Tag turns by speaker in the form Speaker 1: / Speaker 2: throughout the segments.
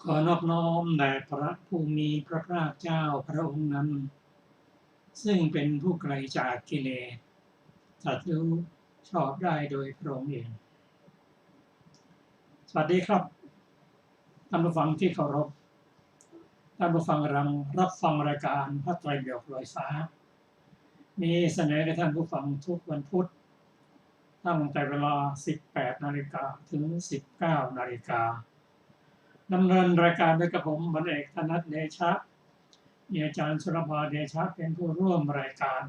Speaker 1: ขอนอบน้อมแด่พระผู้มีพระภาคเจ้าพระองค์นั้นซึ่งเป็นผู้ไกลจากกิเลสตรัสรู้ชอบได้โดยพระองค์เองสวัสดีครับท่านผู้ฟังที่เคารพท่านผู้ฟังกำลังรับฟังรายการพระไตรปิฎกลอยฟ้ามีเสนอให้ท่านผู้ฟังทุกวันพุธตั้งแต่เวลา 18 นาฬิกาถึง 19 นาฬิกาดำเนินรายการโดยกระผมบรรเอกธนัทเดชะมีอาจารย์สุรภาเดชะเป็นผู้ร่วมรายการ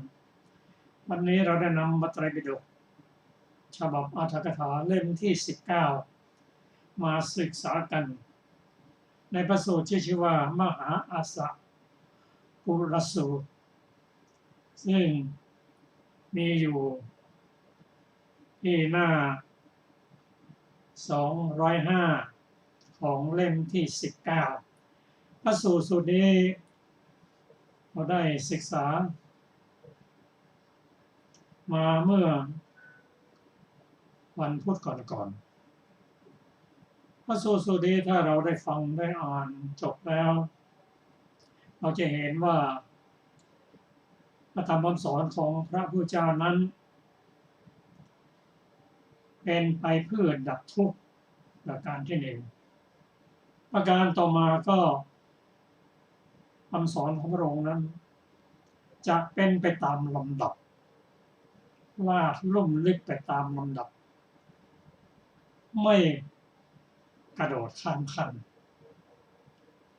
Speaker 1: วันนี้เราได้นำพระไตรปิฎกฉบับอรรถกถาเล่มที่ 19 มาศึกษากันในพระสูตรที่ชื่อว่ามหาอาสะปุรสูตรซึ่งมีอยู่ที่หน้า 205 ของเล่มที่ 19 พระสูตรนี้เราได้ศึกษามาเมื่อวันพุธก่อนพระสูตรนี้ถ้าเราได้ฟังได้อ่านจบแล้วเราจะเห็นว่าพระธรรมคำสอนของพระพุทธเจ้านั้นเป็นไปเพื่อดับทุกข์ประการที่หนึ่งประการต่อมาก็คำสอนของพระองค์นั้นจะเป็นไปตามลำดับลาดลุ่มลึกไปตามลำดับไม่กระโดดข้ามขั้น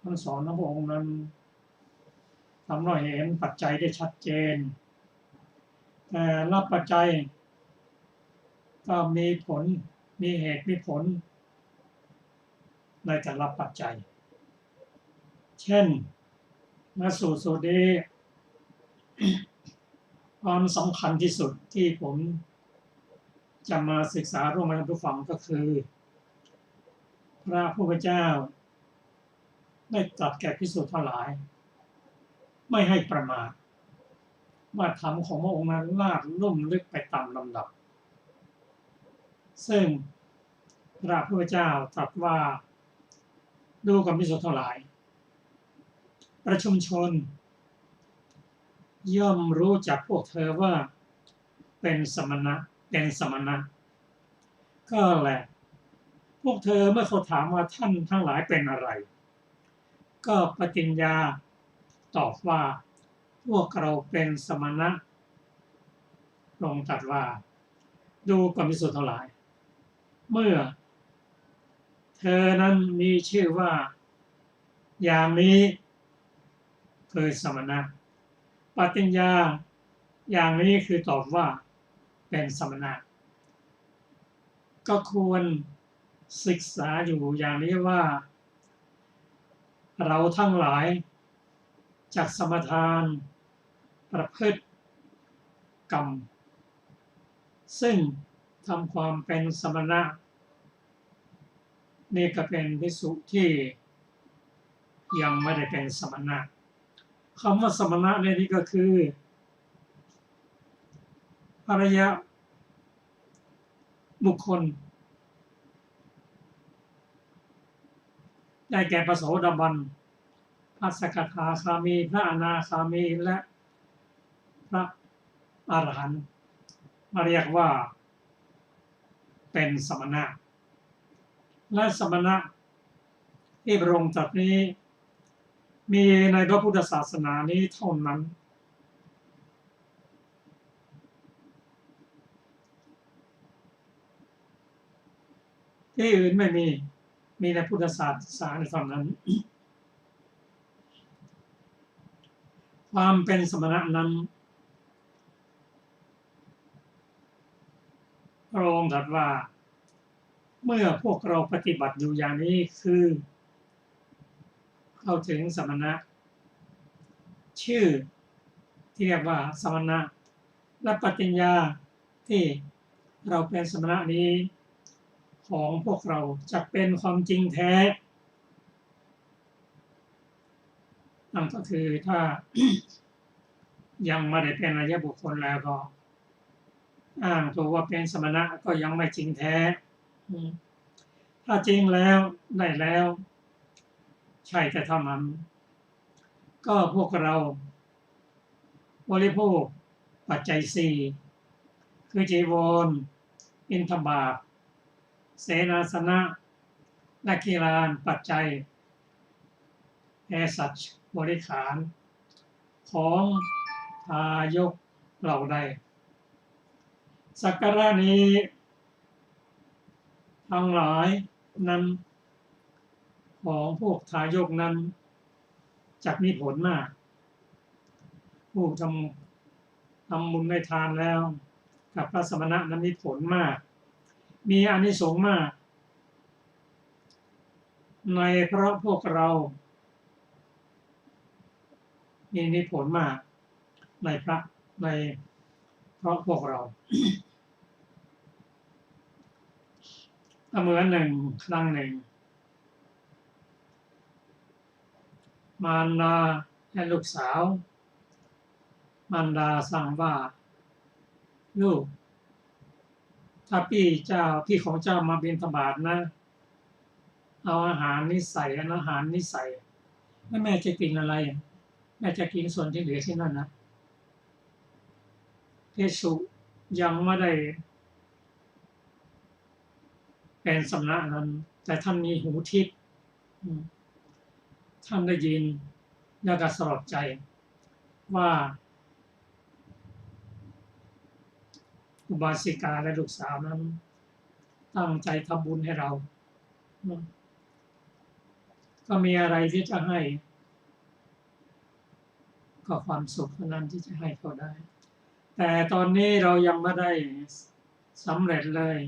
Speaker 1: คำสอนของพระองค์นั้นทำให้เห็นปัจจัยได้ชัดเจนแต่ละปัจจัยก็มีผลมีเหตุมีผลในแต่ละปัจจัยเช่นในสูตรนี้ความสำคัญที่สุดที่ผมจะมาศึกษาร่วมกับท่านผู้ฟังก็คือพระผู้เป็นเจ้าได้ตรัสแก่ภิกษุทั้งหลายไม่ให้ประมาทว่าธรรมของพระองค์นั้นลาดลุ่มลึกไปตามลำดับซึ่งพระผู้เป็นเจ้าตรัสว่าดูก่อนภิกษุทั้งหลายประชุมชนย่อมรู้จักพวกเธอว่าเป็นสมณะก็แหละพวกเธอเมื่อเขาถามว่าท่านทั้งหลายเป็นอะไรก็ปฏิญญาตอบว่าพวกเราเป็นสมณะลงตรัสว่าดูก่อนภิกษุทั้งหลายเมื่อเธอนั้นมีชื่อว่าอย่างนี้คือสมณะปฏิญญาอย่างนี้คือตอบว่าเป็นสมณะก็ควรศึกษาอยู่อย่างนี้ว่าเราทั้งหลายจากสมทานประพฤติกรรมซึ่งทำความเป็นสมณะนี่ก็เป็นภิกษุที่ยังไม่ได้เป็นสมณะคำว่าสมณะในนี้ก็คืออริยบุคคลได้แก่พระโสดาบันพระสกทาคามีพระอนาคามีและ ระอรหันต์มาเรียกว่าเป็นสมณะและสมณะที่พระองค์ตรัสนี้มีในพระพุทธศาสนานี้เท่านั้นที่อื่นไม่มีในพุทธศาสนาเท่านั้นความเป็นสมณะนั้นพระองค์ตรัสว่าเมื่อพวกเราปฏิบัติอยู่อย่างนี้คือเข้าถึงสมณะชื่อที่เรียกว่าสมณะและปฏิญญาที่เราเป็นสมณะนี้ของพวกเราจะเป็นความจริงแท้นั่นก็คือถ้า ยังไม่ได้เป็นอริยบุคคลแล้วก็อ้างตัวว่าเป็นสมณะก็ยังไม่จริงแท้ถ้าจริงแล้วได้แล้วใช่แต่เท่านั้นก็พวกเราบริโภคปัจจัยสี่คือจีวรอินทบาทเสนาสนะและกีฬานปัจจัยแอสัชบริขารของทายกเหล่าใดสักการะนี้ทั้งหลายนั้นของพวกทายกนั้นจักมีผลมากผู้ทำบุญได้ทานแล้วกับพระสมณะนั้นมีผลมากมีอานิสงส์มากในเพราะพวกเรามีผลมากในเพราะพวกเราเหมือนหนึ่งครั้งหนึ่งมารดาและลูกสาวมารดาสั่งว่าลูกถ้าพี่ของเจ้ามาบิณฑบาตนะเอาอาหารนี้ใส่อาหารนี้ใส่แล้วแม่จะกินอะไรแม่จะกินส่วนที่เหลือที่นั่นนะภิกษุยังไม่ได้เป็นสมณะนั้นแต่ท่านมีหูทิพย์ท่านได้ยินแล้วก็สลดใจว่าอุบาสิกาและลูกสาวนั้นตั้งใจทำบุญให้เราก็มีอะไรที่จะให้ก็ความสุขเท่านั้นที่จะให้เขาได้แต่ตอนนี้เรายังไม่ได้สำเร็จเลย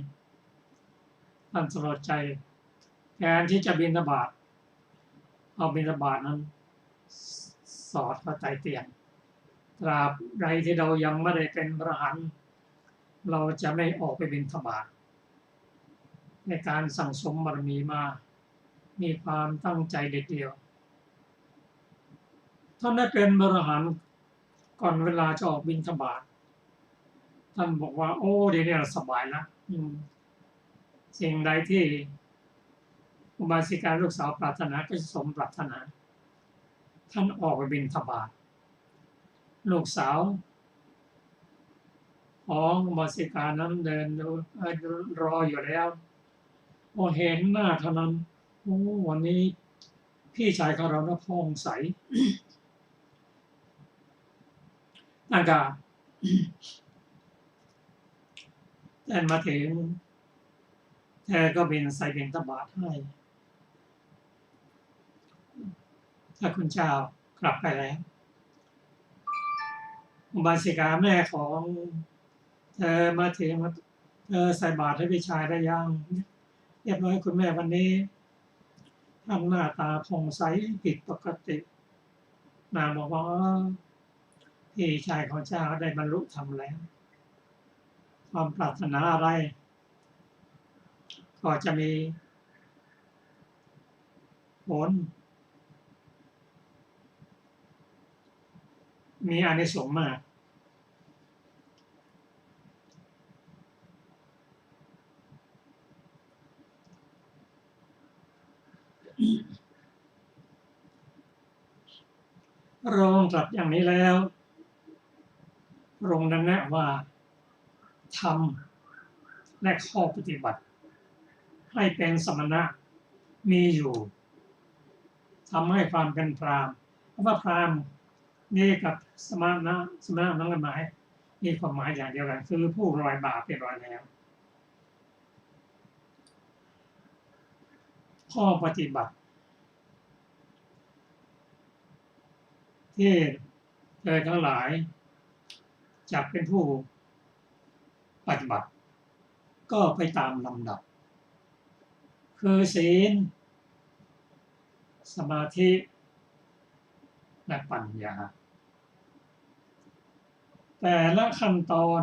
Speaker 1: ท่านสลดใจแทนที่จะบิณฑบาตเอาบิณฑบาตนั้นสอดเข้าใจเตียงตราบใดที่เรายังไม่ได้เป็นพระอรหันต์เราจะไม่ออกไปบิณฑบาตในการสั่งสมบารมีมามีความตั้งใจเด็ดเดียวท่านได้เป็นพระอรหันต์ก่อนเวลาจะออกบิณฑบาตท่านบอกว่าโอ้เดี๋ยวนี้เราสบายแล้วสิ่งใดที่อุบาสิกาลูกสาวปรารถนาก็สมปรารถนาท่านออกไปบิณฑบาตลูกสาวของอุบาสิกานั้นเดินรออยู่แล้วพอเห็นหน้าเท่านั้นโอ้วันนี้พี่ชายของเราน่าพองใสนั่นก็แต่มาถึงแกก็เป็นใส่บิณฑบาตให้ถ้าคุณเจ้ากลับไปแล้วอุบาสิกาแม่ของเธอมาถึงเธอใส่บาตรให้พี่ชายได้ยังเรียบร้อยคุณแม่วันนี้ทำหน้าตาผ่องใสผิดปกตินางบอกว่าพี่ชายของเจ้าได้บรรลุธรรมแล้วความปรารถนาอะไรก็จะมีผลมีอานิสงส์มากพระองค์ตรัสอย่างนี้แล้ว พระองค์นั้นแนะว่าธรรมและข้อปฏิบัติให้เป็นสมณะมีอยู่ทำให้ความเป็นพราหมณ์เพราะว่าพราหมณ์นี่กับสมณะนั้นหมายมีความหมายอย่างเดียวกันคือผู้ลอยบาปเรียบร้อยแล้วข้อปฏิบัติที่เธอทั้งหลายจะเป็นผู้ปฏิบัติก็ไปตามลำดับคือศีลสมาธิและปัญญาแต่ละขั้นตอน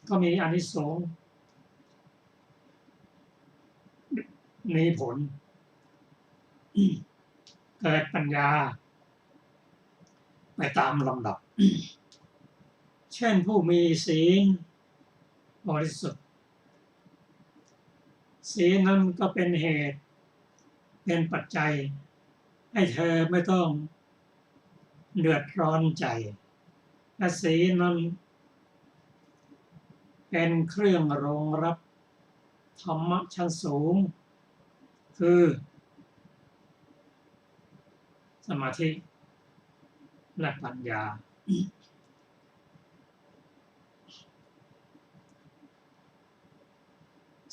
Speaker 1: ก็มีอานิสงส์มีผลเกิดปัญญาไปตามลำดับเช่นผู้มีศีลบริสุทธิ์ศีลนั้นก็เป็นเหตุเป็นปัจจัยให้เธอไม่ต้องเดือดร้อนใจและศีลนั้นเป็นเครื่องรองรับธรรมะชั้นสูงคือสมาธิและปัญญา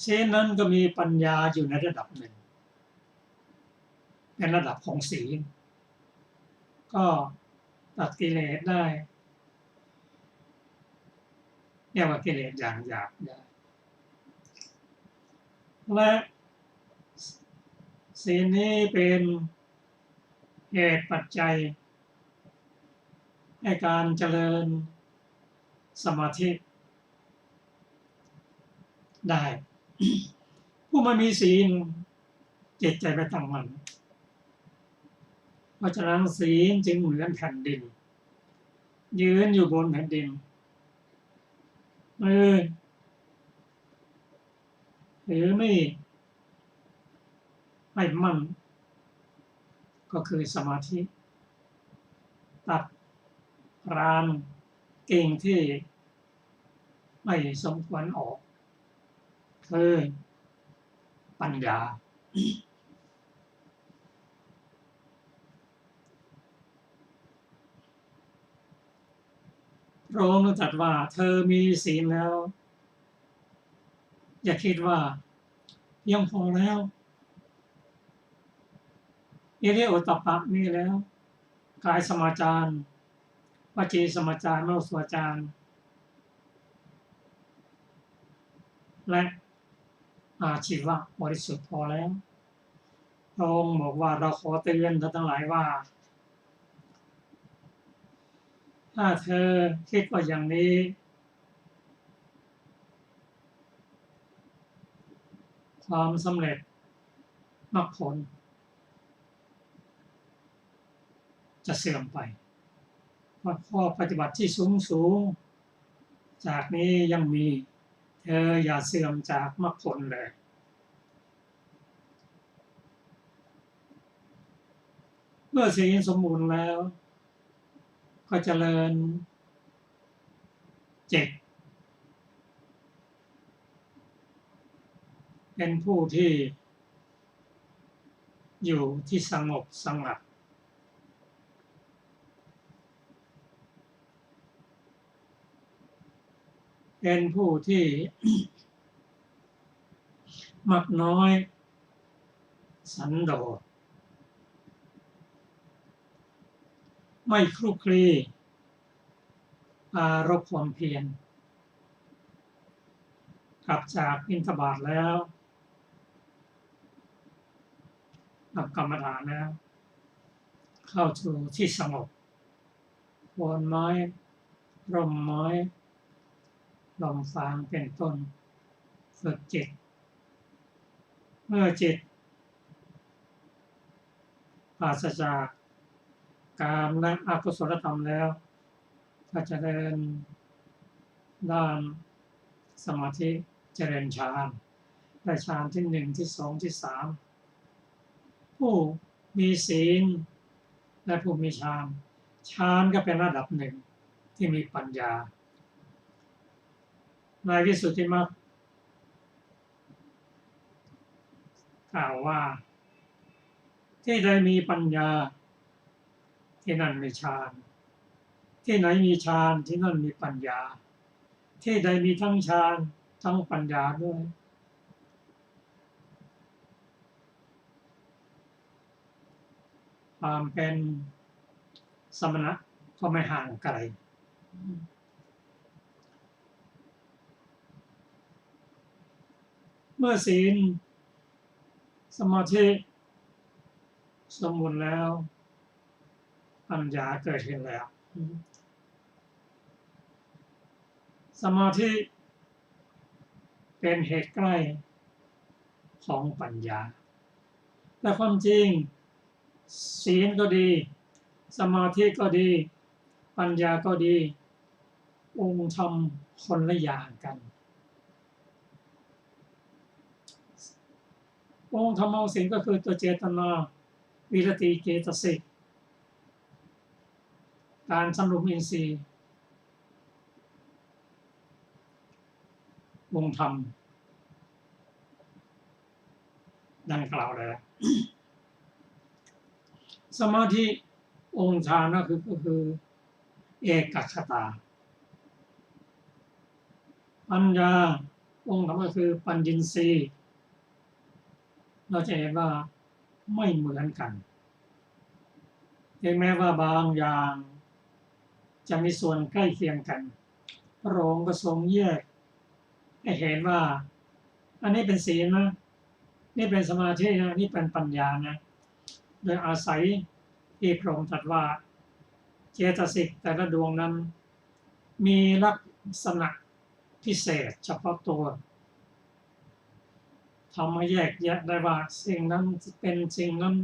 Speaker 1: ศีลนั้นก็มีปัญญาอยู่ในระดับหนึ่งเป็นระดับของศีลก็ตัดกิเลสได้เรียกว่ากิเลสอย่างหยาบได้และศีลนี้เป็นเหตุปัจจัยให้การเจริญสมาธิได้ผู้ไม่มีศีลจิตใจไม่ตั้งมั่นเพราะฉะนั้นศีลจึงเหมือนแผ่นดินยืนอยู่บนแผ่นดินมือถือไม่มั่นก็คือสมาธิตัดรานกิ่งที่ไม่สมควรออกคือปัญญาพระองค์ตรัสว่าเธอมีศีลแล้วอย่าคิดว่าเพียงพอแล้วอิริโอตตัปปะมีแล้วกายสมาจารวจีสมาจารมโนสวาจารและอาชีวะบริสุทธิ์พอแล้วพระองค์บอกว่าเราขอเตือนท่านทั้งหลายว่าถ้าเธอคิดว่าอย่างนี้ความสำเร็จมรรคผลจะเสื่อมไปเพราะข้อปฏิบัติที่สูงจากนี้ยังมีเธออย่าเสื่อมจากมรรคผลเลยเมื่อศีลสมบูรณ์แล้วก็เจริญจิตเป็นผู้ที่อยู่ที่สงบสงัดเป็นผู้ที่ มักน้อยสันโดษไม่คลุกคลีปรารภความเพียรกลับจากบิณฑบาตแล้วกลับกรรมฐานแล้วเข้าสู่ที่สงบโคนไม้ร่มไม้ลมฟางเป็นต้นฝึกจิตเมื่อจิตปราศจากกามและอกุศลธรรมแล้วก็จะเดินด้านสมาธิเจริญฌานได้ฌานที่1ที่2ที่3ผู้มีศีลและผู้มีฌาน ฌานก็เป็นระดับหนึ่งที่มีปัญญาในวิสุทธิมรรคกล่าวว่าที่ใดมีปัญญาที่นั่นมีฌานที่ไหนมีฌานที่นั่นมีปัญญาที่ใดมีทั้งฌานทั้งปัญญาด้วยความเป็นสมณะก็ไม่ห่างไกลเมื่อศีลสมาธิสมบูรณ์แล้วปัญญาเกิดขึ้นแล้วสมาธิเป็นเหตุใกล้ของปัญญาแต่ความจริงศีลก็ดีสมาธิก็ดีปัญญาก็ดีองค์ธรรมคนละอย่างกันองค์ธรรมของศีลก็คือตัวเจตนาวิรติเจตสิกการสำรวมอินทรีย์องค์ธรรมดังกล่าวแล้วสมาธิองค์ฌานก็คือเอกคตาปัญญาองค์ธรรมก็คือปัญญินทรีย์เราจะเห็นว่าไม่เหมือนกันถึงแม้ว่าบางอย่างจะมีส่วนใกล้เคียงกันพระองค์ก็ทรงแยกให้เห็นว่าอันนี้เป็นศีลนะนี่เป็นสมาธินะนี่เป็นปัญญานะโดยอาศัยที่พระองค์ตรัสว่าเจตสิกแต่ละดวงนั้นมีลักษณะพิเศษเฉพาะตัวทำให้แยกแยะได้ว่าสิ่งนั้นเป็นสิ่งนั้น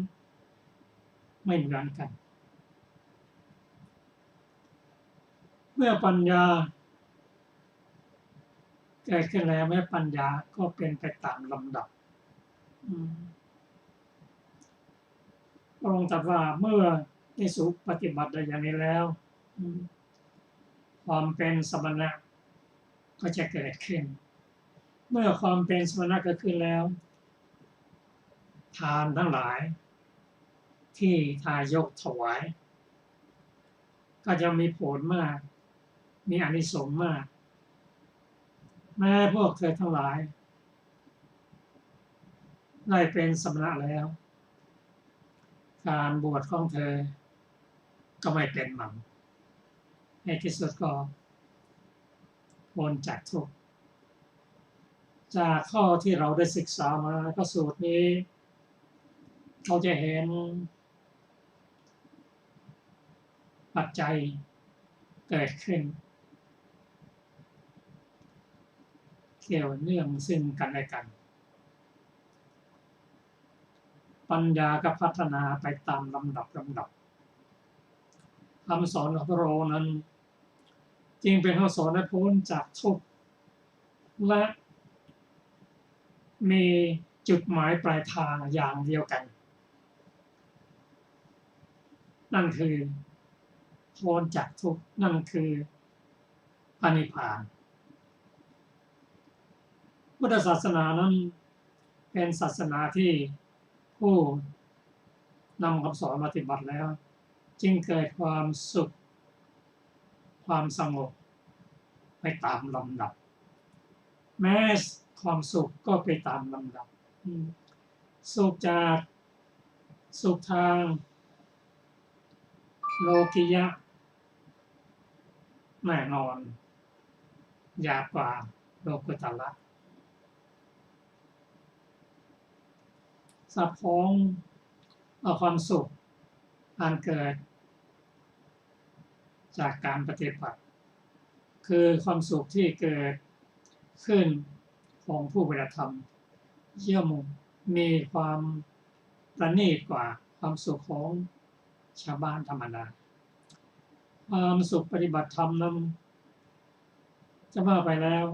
Speaker 1: ไม่เหมือนกันเมื่อปัญญาเกิดขึ้นแล้วแม้ปัญญาก็เป็นไปตามลำดับพระองค์ตรัสว่าเมื่อได้สุปฏิบัติได้อย่างนี้แล้วความเป็นสมณะก็จะเกิดขึ้นเมื่อความเป็นสมณะเกิดขึ้นแล้วทานทั้งหลายที่ทายกถวายก็จะมีผลมากมีอานิสงส์มากแม้พวกเธอทั้งหลายได้เป็นสมณะแล้วการบวชของเธอก็ไม่เป็นหมันในที่สุดก็พ้นจากทุกข์จากข้อที่เราได้ศึกษามาก็สูตรนี้เราจะเห็นปัจจัยเกิดขึ้นเกี่ยวเนื่องซึ่งกันและกันปัญญาก็พัฒนาไปตามลำดับคำสอนของพระองค์นั้นจึงเป็นคำสอนให้พ้นจากทุกข์และมีจุดหมายปลายทางอย่างเดียวกันนั่นคือพ้นจากทุกข์นั่นคือพระนิพพานพุทธศาสนานั้นเป็นศาสนาที่ผู้นำคำสอนมาปฏิบัติแล้วจึงเกิดความสุขความสงบไปตามลำดับแม้ความสุขก็ไปตามลำดับสุขจากสุขทางโลกิยะแน่นอนยากกว่าโลกุตระสัพพงเอาความสุขอันเกิดจากการปฏิบัติคือความสุขที่เกิดขึ้นของผู้ปฏิบัติธรรมย่อมมีความประณีตกว่าความสุขของชาวบ้านธรรมดาความสุขปฏิบัติธรรมนั้นจะว่าไปแล้ว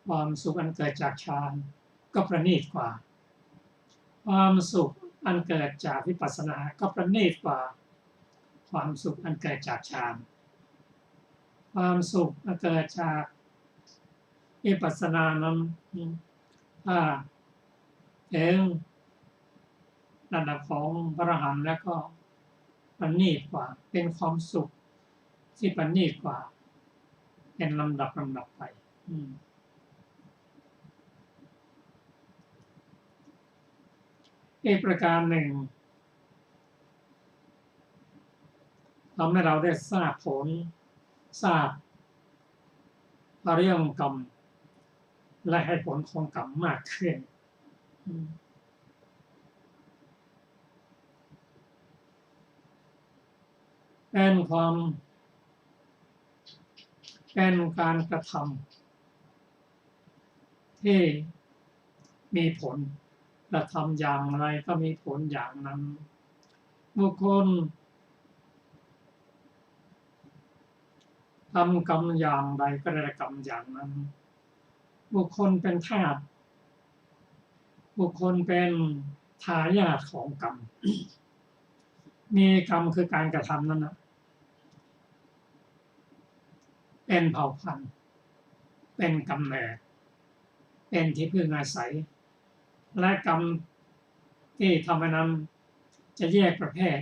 Speaker 1: ความสุขอันเกิดจากฌานก็ประณีตกว่าความสุขอันเกิดจากวิปัสสนาก็ประณีตกว่า ความสุขอันเกิดจากฌานความสุขอันเกิดจากวิปัสสนานั้นถ้าถึงระดับของพระอรหันต์แล้วก็ประณีตกว่าเป็นความสุขที่ประณีตกว่าเป็นลำดับไปอีกประการหนึ่งทำให้เราได้ทราบผลทราบเรื่องกรรมและให้ผลของกรรมมากขึ้นเป็นการกระทำที่มีผลกระทำอย่างไรก็มีผลอย่างนั้นบุคคลทำกรรมอย่างใดก็ได้กรรมอย่างนั้นบุคคลเป็นทาสบุคคลเป็นทายาทของกรรม มีกรรมคือการกระทำนั้นนะเป็นเผ่าพันธุ์เป็นกำเนิดเป็นที่พึ่งอาศัยและกรรมที่ทำให้นั้นจะแยกประเภท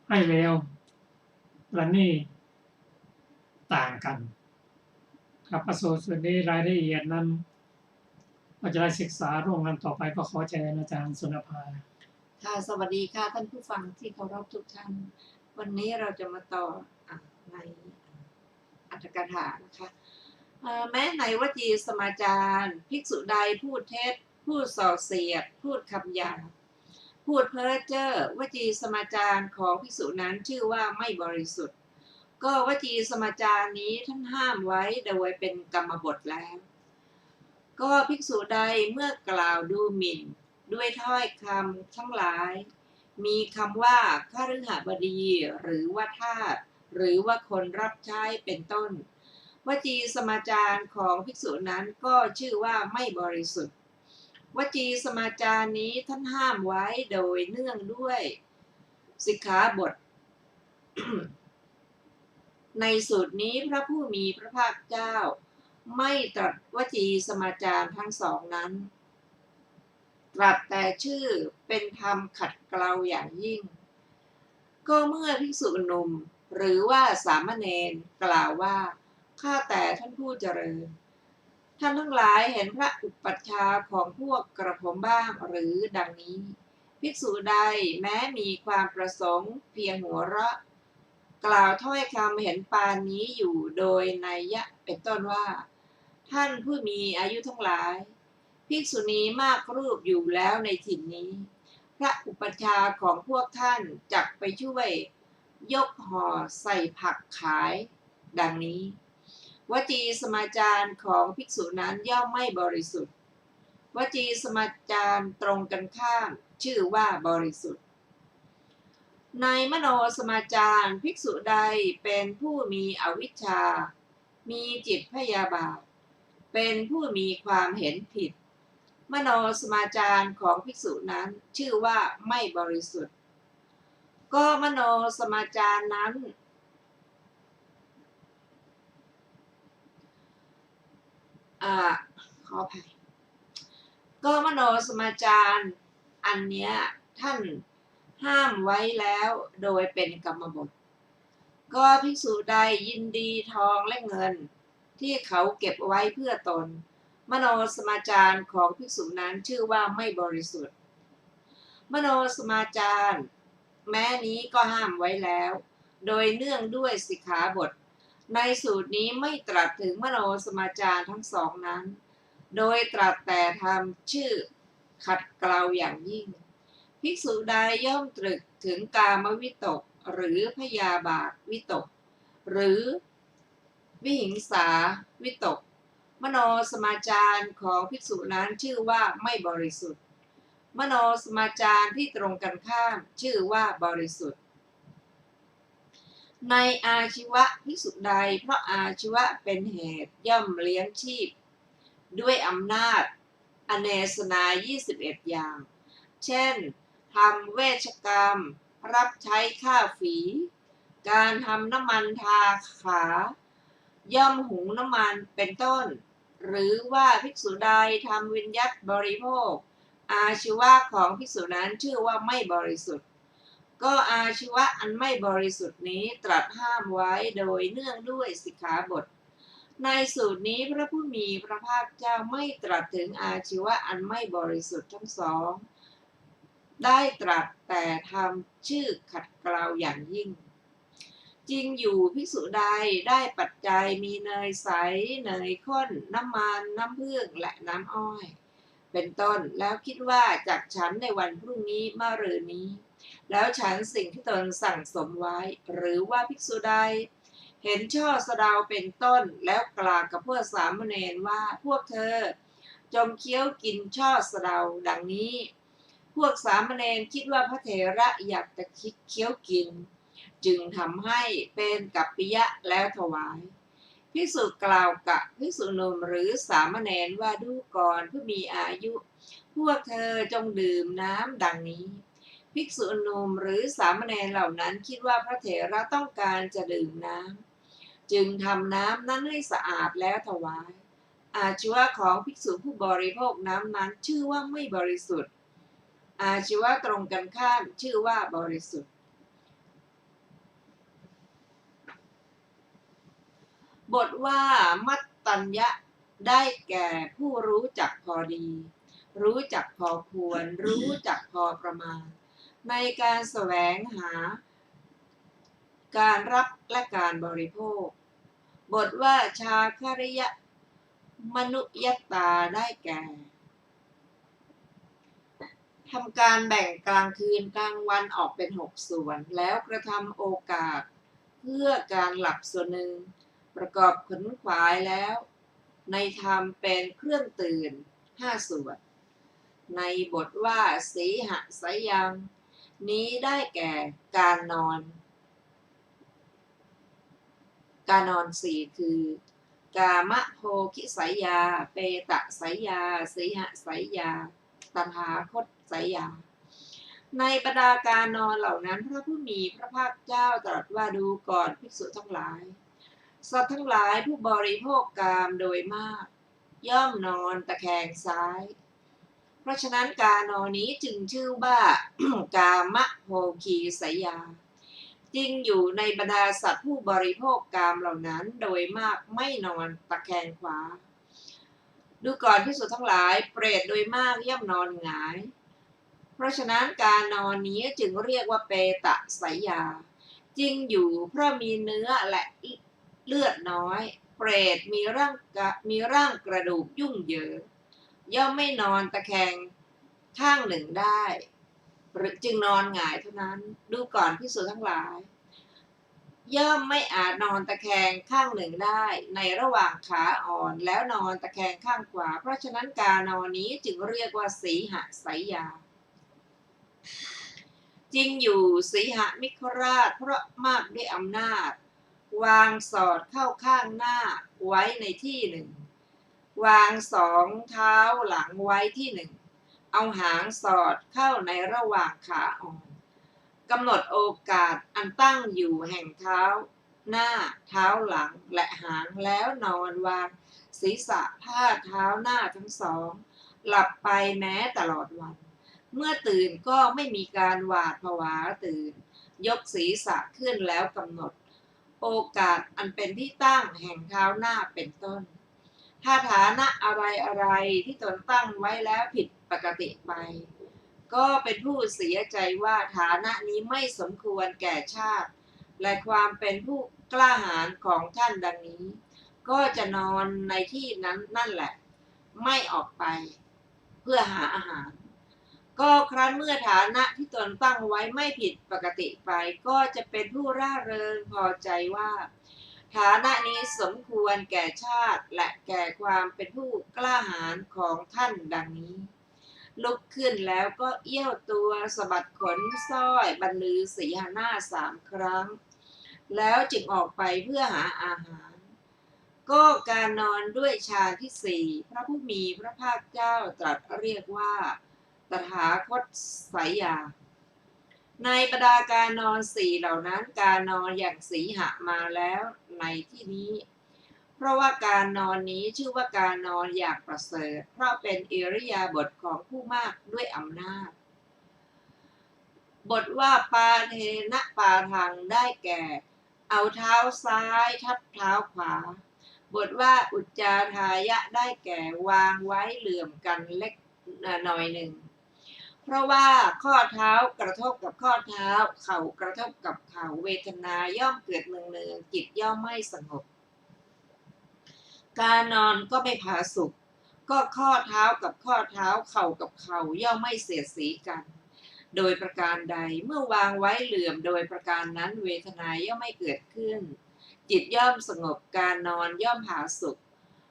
Speaker 1: ให้เร็วและนี่ต่างกันครับประสูตรส่วนนี้รายละเอียดนั้นเราจะได้ศึกษาร่วมกันต่อไปก็ขอเชิญอาจารย์สุนภา
Speaker 2: ค่ะสวัสดีค่ะท่านผู้ฟังที่เคารพทุกท่านวันนี้เราจะมาต่อในอรรถกถานะคะแม้ในวจีสมาจารภิกษุใดพูดเท็จพูดส่อเสียดพูดคำหยาบพูดเพ้อเจ้อวจีสมาจารของภิกษุนั้นชื่อว่าไม่บริสุทธิ์ก็วจีสมาจารนี้ท่านห้ามไว้โดยเป็นกรรมบทแล้วก็ภิกษุใดเมื่อกล่าวดูหมิ่นด้วยถ้อยคำทั้งหลายมีคำว่าคฤหบดีหรือว่าทาสหรือว่าคนรับใช้เป็นต้นวจีสมาจารของภิกษุนั้นก็ชื่อว่าไม่บริสุทธิ์วจีสมาจารนี้ท่านห้ามไว้โดยเนื่องด้วยสิกขาบท ในสูตรนี้พระผู้มีพระภาคเจ้าไม่ตรัสวจีสมาจารทั้งสองนั้นตรัสแต่ชื่อเป็นธรรมขัดเกลาอย่างยิ่งก็เมื่อภิกษุหนุ่มหรือว่าสามเณรกล่าวว่าข้าแต่ท่านผู้เจริญท่านทั้งหลายเห็นพระอุปัชฌาย์ของพวกกระผมบ้างหรือดังนี้ภิกษุใดแม้มีความประสงค์เพียงหัวเราะกล่าวถ้อยคำเห็นปานนี้อยู่โดยนัยยะเป็นต้นว่าท่านผู้มีอายุทั้งหลายภิกษุณีมากรูปอยู่แล้วในถิ่นนี้พระอุปัชฌาย์ของพวกท่านจักไปช่วยยกห่อใส่ผักขายดังนี้วจีสมาจารของภิกษุนั้นย่อมไม่บริสุทธิ์วจีสมาจารตรงกันข้ามชื่อว่าบริสุทธิ์ในมโนสมาจารภิกษุใดเป็นผู้มีอวิชชามีจิตพยาบาทเป็นผู้มีความเห็นผิดมโนสมาจารของภิกษุนั้นชื่อว่าไม่บริสุทธิ์ก็มโนสมาจารนั้นขออภัยก็มโนสมาจารอันเนี้ยท่านห้ามไว้แล้วโดยเป็นกรรมบทก็ภิกษุใดยินดีทองและเงินที่เขาเก็บไว้เพื่อตนมโนสมาจารของภิกษุนั้นชื่อว่าไม่บริสุทธิ์มโนสมาจารแม้นี้ก็ห้ามไว้แล้วโดยเนื่องด้วยสิกขาบทในสูตรนี้ไม่ตรัสถึงมโนสมาจารทั้งสองนั้นโดยตรัสแต่ทำชื่อขัดเกลาอย่างยิ่งภิกษุใดย่อมตรึกถึงกามวิตกหรือพยาบาทวิตกหรือวิหิงสาวิตกมโนสมาจารของภิกษุนั้นชื่อว่าไม่บริสุทธิ์มโนสมาจารที่ตรงกันข้ามชื่อว่าบริสุทธิ์ในอาชีวะภิกษุใดเพราะอาชีวะเป็นเหตุย่อมเลี้ยงชีพด้วยอำนาจอเนสนา21อย่างเช่นทำเวชกรรม รับใช้ข้าฝี การทำน้ำมันทาขา ย่อมหุงน้ำมันเป็นต้น หรือว่าภิกษุใดทำวิญญัติบริโภค อาชีวะของภิกษุนั้นชื่อว่าไม่บริสุทธิ์ ก็อาชีวะอันไม่บริสุทธิ์นี้ตรัสห้ามไว้โดยเนื่องด้วยสิกขาบท ในสูตรนี้พระผู้มีพระภาคเจ้าไม่ตรัสถึงอาชีวะอันไม่บริสุทธิ์ทั้งสอง ได้ตรัสแต่ทำชื่อขัดเกลาอย่างยิ่ง จริงอยู่ภิกษุใดได้ปัจจัยมีเนยใสเนยข้นน้ำมันน้ำผึ้งและน้ำอ้อยเป็นต้นแล้วคิดว่าจากฉันในวันพรุ่งนี้มะรืนนี้ แล้วฉันสิ่งที่ตนสั่งสมไว้ หรือว่าภิกษุใดเห็นช่อสะเดาเป็นต้นแล้วกล่าวกับพวกสามเณรว่าพวกเธอจงเคี้ยวกินช่อสะเดาดังนี้ พวกสามเณรคิดว่าพระเถระอยากจะคิดเคี้ยวกิน จึงทำให้เป็นกัปปิยะแล้วถวายภิกษุกล่าวกับภิกษุหนุ่มหรือสามเณรว่าดูก่อนผู้มีอายุ พวกเธอจงดื่มน้ำดังนี้ภิกษุหนุ่มหรือสามเณรเหล่านั้นคิดว่าพระเถระต้องการจะดื่มน้ำจึงทำน้ำนั้นให้สะอาดแล้วถวายอาชีวะของภิกษุผู้บริโภคน้ำนั้นชื่อว่าไม่บริสุทธิ์อาชีวะตรงกันข้ามชื่อว่าบริสุทธิ์บทว่ามัตตัญญะได้แก่ผู้รู้จักพอดีรู้จักพอควรรู้จักพอประมาณในการแสวงหาการรับและการบริโภคบทว่าชาคริยมนุยตาได้แก่ทำการแบ่งกลางคืนกลางวันออกเป็น6ส่วนแล้วกระทำโอกาสเพื่อการหลับส่วนหนึ่งประกอบขนขวายแล้วในธรรมเป็นเครื่องตื่น5ส่วนในบทว่าสีหสยังนี้ได้แก่การนอน4คือกามโภคิสยาเปตสยาสีหสยาตถาคตสยาในบรรดาการนอนเหล่านั้นพระผู้มีพระภาคเจ้าตรัสว่าดูก่อนภิกษุทั้งหลายสัตว์ทั้งหลายผู้บริโภคกามโดยมากย่อมนอนตะแคงซ้ายเพราะฉะนั้นการนอนนี้จึงชื่อว่า กามโภคีสยาจริงอยู่ในบรรดาสัตว์ผู้บริโภคกามเหล่านั้นโดยมากไม่นอนตะแคงขวาดูก่อนภิกษุทั้งหลายเปรตโดยมากย่อมนอนหงายเพราะฉะนั้นการนอนนี้จึงเรียกว่าเปตสยาจริงอยู่เพราะมีเนื้อและเลือดน้อยเปรตมีร่างกระดูกยุ่งเหยิงย่อมไม่นอนตะแคงข้างหนึ่งได้หรือจึงนอนหงายเท่านั้นดูก่อนภิกษุทั้งหลายย่อมไม่อาจนอนตะแคงข้างหนึ่งได้ในระหว่างขาอ่อนแล้วนอนตะแคงข้างขวาเพราะฉะนั้นการนอนนี้จึงเรียกว่าสีหสยาจริงอยู่สีหมิคราชเพราะมากด้วยอำนาจวางสอดเข้าข้างหน้าไว้ในที่หนึ่งวาง2เท้าหลังไว้ที่หนึ่งเอาหางสอดเข้าในระหว่างขาอ่อนกำหนดโอกาสอันตั้งอยู่แห่งเท้าหน้าเท้าหลังและหางแล้วนอนวางศีรษะพาดเท้าหน้าทั้งสองหลับไปแม้ตลอดวันเมื่อตื่นก็ไม่มีการหวาดผวาตื่นยกศีรษะขึ้นแล้วกำหนดโอกาสอันเป็นที่ตั้งแห่งเท้าหน้าเป็นต้นถ้าฐานะอะไรที่ตนตั้งไว้แล้วผิดปกติไปก็เป็นผู้เสียใจว่าฐานะนี้ไม่สมควรแก่ชาติและความเป็นผู้กล้าหาญของท่านดังนี้ก็จะนอนในที่นั้นนั่นแหละไม่ออกไปเพื่อหาอาหารก็ครั้นเมื่อฐานะที่ตนตั้งไว้ไม่ผิดปกติไปก็จะเป็นผู้ร่าเริงพอใจว่าฐานะนี้สมควรแก่ชาติและแก่ความเป็นผู้กล้าหาญของท่านดังนี้ลุกขึ้นแล้วก็เอี้ยวตัวสะบัดขนสร้อยบรรลือสีหน้า3ครั้งแล้วจึงออกไปเพื่อหาอาหารก็การนอนด้วยฌานที่4พระผู้มีพระภาคเจ้าตรัสเรียกว่าตถาคตสยา ในบรรดาการนอนสี่เหล่านั้นการนอนอย่างสีหะมาแล้วในที่นี้ เพราะว่าการนอนนี้ชื่อว่าการนอนอย่างประเสริฐเพราะเป็นอิริยาบถของผู้มากด้วยอำนาจบทว่าปาเทนะปาทังได้แก่เอาเท้าซ้ายทับเท้าขวาบทว่าอุจจาทายะได้แก่วางไว้เหลื่อมกันเล็กหน่อยหนึ่งเพราะว่าข้อเท้ากระทบกับข้อเท้าเข่ากระทบกับเข่าเวทนาย่อมเกิดเนืองๆจิตย่อมไม่สงบการนอนก็ไม่ผาสุกก็ข้อเท้ากับข้อเท้าเข่ากับเข่าย่อมไม่เสียดสีกันโดยประการใดเมื่อวางไว้เหลื่อมโดยประการนั้นเวทนาย่อมไม่เกิดขึ้นจิตย่อมสงบการนอนย่อมผาสุก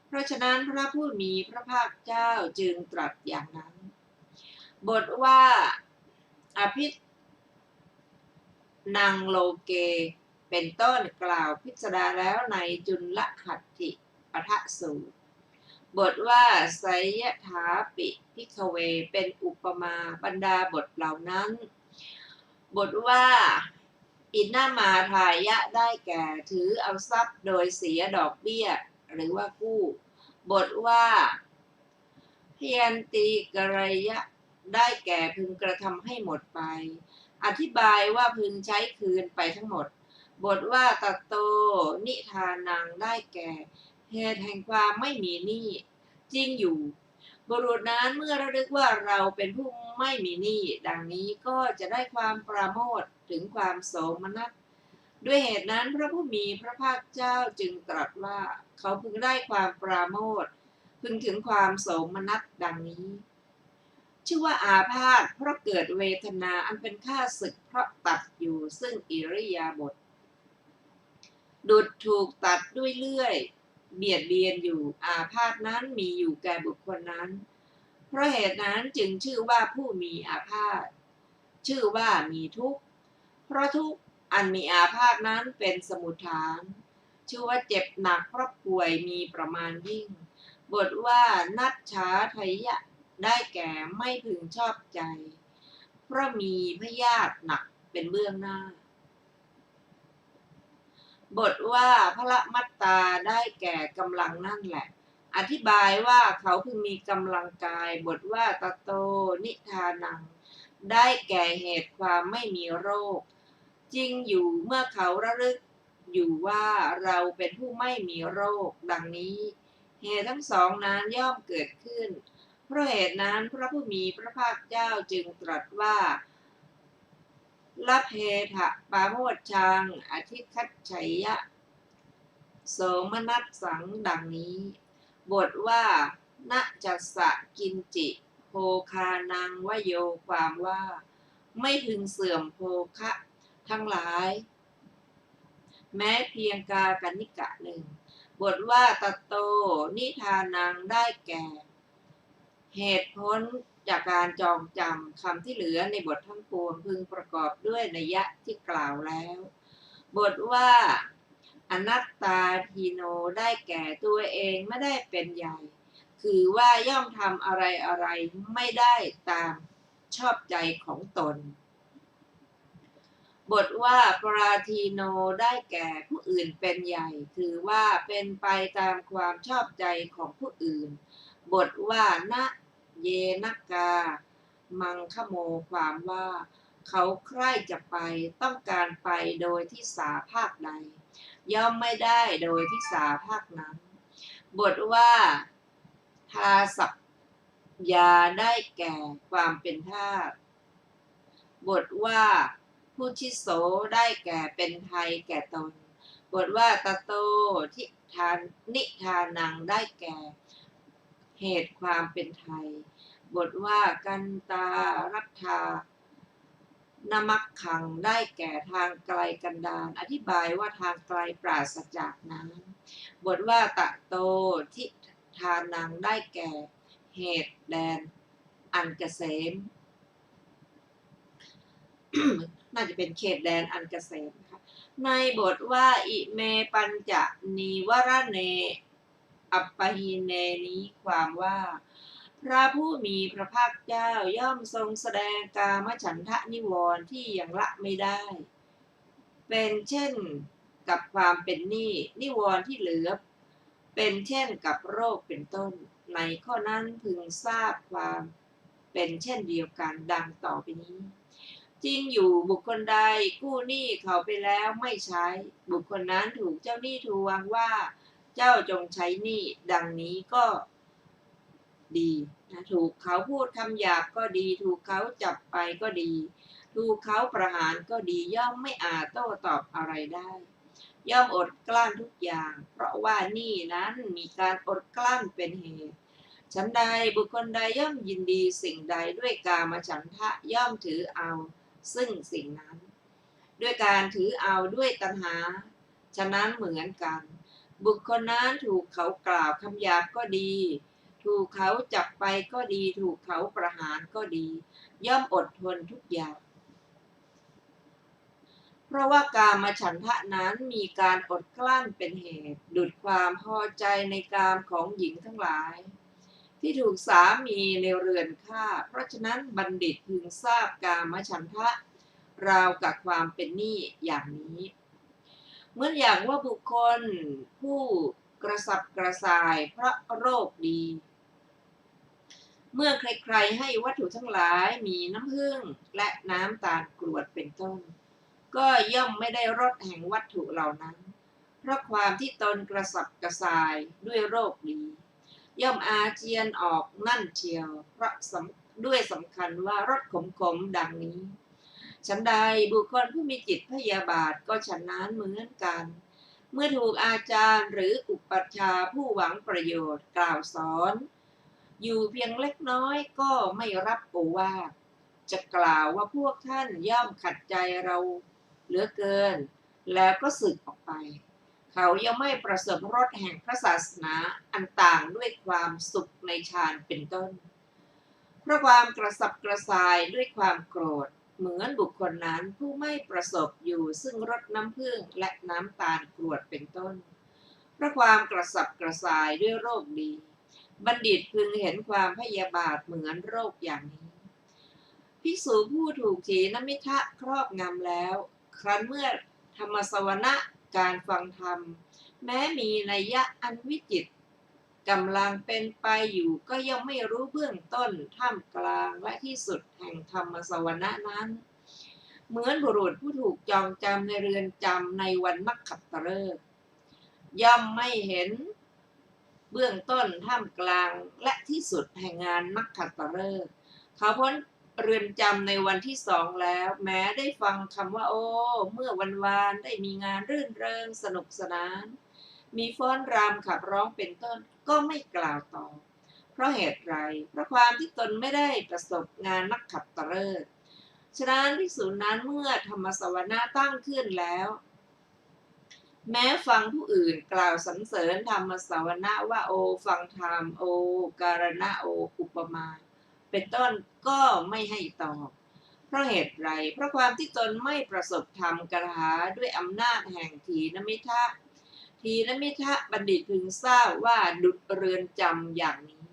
Speaker 2: เพราะฉะนั้นพระผู้มีพระภาคเจ้าจึงตรัสอย่างนั้นบทว่าอภินังโลเกเป็นต้นกล่าวพิจารณาแล้วในจุลหัตถิปทสูตรบทว่าไสยถาปิภิกขเวเป็นอุปมาบรรดาบทเหล่านั้นบทว่าอินนามาทายะได้แก่ถือเอาทรัพย์โดยเสียดอกเบี้ยหรือว่ากู้บทว่าพยันติกรยะได้แก่พึงกระทำให้หมดไปอธิบายว่าพึงใช้คืนไปทั้งหมดบทว่าตัตโตนิทานังได้แก่เหตุแห่งความไม่มีหนี้จริงอยู่บุรุษนั้นเมื่อระลึกว่าเราเป็นผู้ไม่มีหนี้ดังนี้ก็จะได้ความปราโมทย์ถึงความโสมนัสด้วยเหตุนั้นพระผู้มีพระภาคเจ้าจึงตรัสว่าเขาพึงได้ความปราโมทย์พึงถึงความโสมนัสดังนี้ชื่อว่าอาพาธเพราะเกิดเวทนาอันเป็นข้าศึกเพราะตัดอยู่ซึ่งอิริยาบถดุจถูกตัดด้วยเลื่อยเบียดเบียนอยู่อาพาธนั้นมีอยู่แก่บุคคลนั้นเพราะเหตุนั้นจึงชื่อว่าผู้มีอาพาธชื่อว่ามีทุกข์เพราะทุกข์อันมีอาพาธนั้นเป็นสมุฏฐานชื่อว่าเจ็บหนักเพราะป่วยมีประมาณยิ่งบทว่านัจฉาทยะได้แก่ไม่พึงชอบใจเพราะมีพยาธิหนักเป็นเบื้องหน้าบทว่าพระมัตตาได้แก่กำลังนั่นแหละอธิบายว่าเขาพึงมีกำลังกายบทว่าตโตนิทานังได้แก่เหตุความไม่มีโรคจริงอยู่เมื่อเขาระลึกอยู่ว่าเราเป็นผู้ไม่มีโรคดังนี้เหตุทั้งสองนั้นย่อมเกิดขึ้นเพราะเหตุนั้นพระผู้มีพระภาคเจ้าจึงตรัสว่าละเพทะปาโมชชังอธิคัจฉัยยะโสมนัสสังดังนี้บทว่านะจัสสะกินจิโภคานังวโยความว่าไม่พึงเสื่อมโภคะทั้งหลายแม้เพียงกากันนิกะหนึ่งบทว่าตโตนิทานังได้แก่เหตุพ้นจากการจองจำคำที่เหลือในบททั้งปวงพึงประกอบด้วยนัยยะที่กล่าวแล้วบทว่าอนัตตาทีโนได้แก่ตัวเองไม่ได้เป็นใหญ่คือว่าย่อมทำอะไรอะไรไม่ได้ตามชอบใจของตนบทว่าปราทีโนได้แก่ผู้อื่นเป็นใหญ่คือว่าเป็นไปตามความชอบใจของผู้อื่นบทว่านะเยนกามังคโมความว่าเขาใคร่จะไปต้องการไปโดยที่สาภาคใดย่อมไม่ได้โดยที่สาภาคนั้นบทว่าทาสัพยาได้แก่ความเป็นทาสบทว่าผู้ชิโสได้แก่เป็นไทยแก่ตนบทว่าตโตทิทานนิทานังได้แก่เหตุความเป็นไทยบทว่ากันตารัฐานมักขังได้แก่ทางไกลกันดารอธิบายว่าทางไกลปราศจากน้ำบทว่าตะโตทิทานังได้แก่เหตุแดนอันเกษม น่าจะเป็นเขตแดนอันเกษมนะคะในบทว่าอิเมปัญจนีวรเนอัปปหิเนนี้ความว่า พระผู้มีพระภาคเจ้าย่อมทรงแสดงกามฉันทะนิวรณ์ที่ยังละไม่ได้ เป็นเช่นกับความเป็นหนี้นิวรณ์ที่เหลือเป็นเช่นกับโรคเป็นต้นในข้อนั้นพึงทราบความเป็นเช่นเดียวกันดังต่อไปนี้จริงอยู่บุคคลใดกู้หนี้เขาไปแล้วไม่ใช้บุคคลนั้นถูกเจ้าหนี้ทวงว่าเจ้าจงใช้หนี้ดังนี้ก็ดีนะถูกเขาพูดคำหยาบก็ดีถูกเขาจับไปก็ดีถูกเขาประหารก็ดีย่อมไม่อาจโต้ตอบอะไรได้ย่อมอดกลั้นทุกอย่างเพราะว่านี่นั้นมีการอดกลั้นเป็นเหตุฉันใดบุคคลใดย่อมยินดีสิ่งใดด้วยกามฉันทะย่อมถือเอาซึ่งสิ่งนั้นด้วยการถือเอาด้วยตัณหาฉะนั้นเหมือนกันบุคคลนั้นถูกเขากล่าวคำหยาบก็ดีถูกเขาจับไปก็ดีถูกเขาประหารก็ดีย่อมอดทนทุกอย่างเพราะว่ากามฉันทะนั้นมีการอดกลั้นเป็นเหตุดุจความพอใจในกามของหญิงทั้งหลายที่ถูกสามีในเรือนฆ่าเพราะฉะนั้นบัณฑิตพึงทราบกามฉันทะราวกับความเป็นหนี้อย่างนี้เหมือนอย่างว่าบุคคลผู้กระสับกระส่ายเพราะโรคดีเมื่อใครๆให้วัตถุทั้งหลายมีน้ำผึ้งและน้ำตาลกรวดเป็นต้นก็ย่อมไม่ได้รสแห่งวัตถุเหล่านั้นเพราะความที่ตนกระสับกระส่ายด้วยโรคดีย่อมอาเจียนออกนั่นเชียวเพราะด้วยสำคัญว่ารสขมๆดังนี้ฉันใดบุคคลผู้มีจิตพยาบาทก็ฉันนั้นเหมือนกันเมื่อถูกอาจารย์หรืออุปัชฌาย์ผู้หวังประโยชน์กล่าวสอนอยู่เพียงเล็กน้อยก็ไม่รับโอวาทจะกล่าวว่าพวกท่านย่อมขัดใจเราเหลือเกินแล้วก็สึกออกไปเขายังไม่ประสบรสแห่งพระศาสนาอันต่างด้วยความสุขในฌานเป็นต้นเพราะความกระสับกระส่ายด้วยความโกรธเหมือนบุคคลนั้นผู้ไม่ประสบอยู่ซึ่งรสน้ำผึ้งและน้ำตาลกรวดเป็นต้นเพราะความกระสับกระส่ายด้วยโรคดีบัณฑิตพึงเห็นความพยาบาทเหมือนโรคอย่างนี้ภิกษุผู้ถูกถีนมิทะครอบงำแล้วครั้นเมื่อธรรมสวนะการฟังธรรมแม้มีนัยยะอันวิจิตรกำลังเป็นไปอยู่ก็ยังไม่รู้เบื้องต้นท่ามกลางและที่สุดแห่งธรรมสวนะนั้นเหมือนบุรุษผู้ถูกจองจำในเรือนจำในวันมัคคัตฤกษ์ย่อมไม่เห็นเบื้องต้นท่ามกลางและที่สุดแห่งงานมัคคัตฤกษ์เขาพ้นเรือนจำในวันที่สองแล้วแม้ได้ฟังคำว่าโอ้เมื่อวันวานได้มีงานรื่นเริงสนุกสนานมีฟ้อนรำขับร้องเป็นต้นก็ไม่กล่าวต่อเพราะเหตุไรเพราะความที่ตนไม่ได้ประสบงานมัคคัตฤกษ์ฉะนั้นภิกษุนั้นเมื่อธรรมสวนะตั้งขึ้นแล้วแม้ฟังผู้อื่นกล่าวสรรเสริญธรรมสวนะว่าโอฟังธรรมโอการณะโออุปมาเป็นต้นก็ไม่ให้ตอบเพราะเหตุไรเพราะความที่ตนไม่ประสบธรรมกถาด้วยอำนาจแห่งถีนมิทะถีนมิทะบัณฑิตพึงทราบว่าดุจเรือนจำอย่างนี้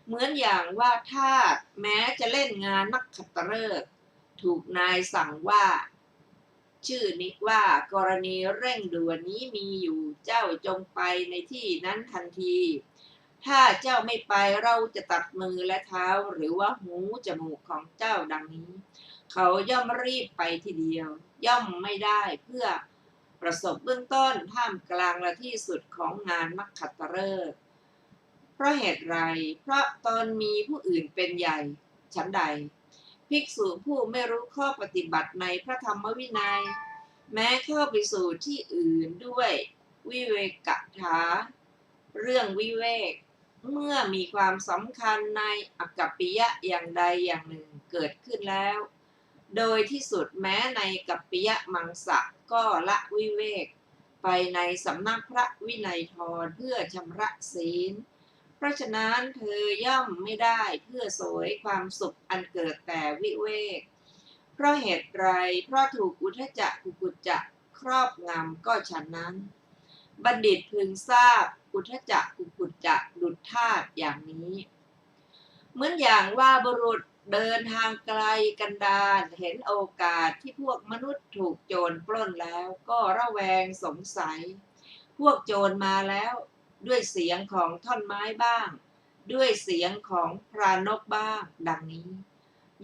Speaker 2: เหมือนอย่างว่าถ้าแม้จะเล่นงานมัคคัตฤกษ์ถูกนายสั่งว่าชื่อนี้ว่ากรณีเร่งด่วนนี้มีอยู่เจ้าจงไปในที่นั้นทันทีถ้าเจ้าไม่ไปเราจะตัดมือและเท้าหรือว่าหูจมูกของเจ้าดังนี้เขาย่อมรีบไปทีเดียวย่อมไม่ได้เพื่อประสบเบื้องต้นท่ามกลางและที่สุดของงานมัคคัตฤกษ์เพราะเหตุไรเพราะตนมีผู้อื่นเป็นใหญ่ฉันใดภิกษุผู้ไม่รู้ข้อปฏิบัติในพระธรรมวินัยแม้เข้าไปสู่ที่อื่นด้วยวิเวกถาเรื่องวิเวกเมื่อมีความสำคัญในอกัปปิยะอย่างใดอย่างหนึ่งเกิดขึ้นแล้วโดยที่สุดแม้ในกัปปิยะมังสะก็ละวิเวกไปในสำนักพระวินัยทรเพื่อชำระศีลเพราะฉะนั้นเธอย่อมไม่ได้เพื่อโสยความสุขอันเกิดแต่วิเวกเพราะเหตุไรเพราะถูกอุทธัจจะกุกุจจะครอบงำก็ฉันนั้นบัณฑิตพึงทราบอุทธัจจะกุกุจจะดุจธาตุอย่างนี้ เหมือนอย่างว่าบุรุษเดินทางไกลกันดารเห็นโอกาสที่พวกมนุษย์ถูกโจรปล้นแล้วก็ระแวงสงสัยพวกโจรมาแล้วด้วยเสียงของท่อนไม้บ้างด้วยเสียงของพรานกบ้างดังนี้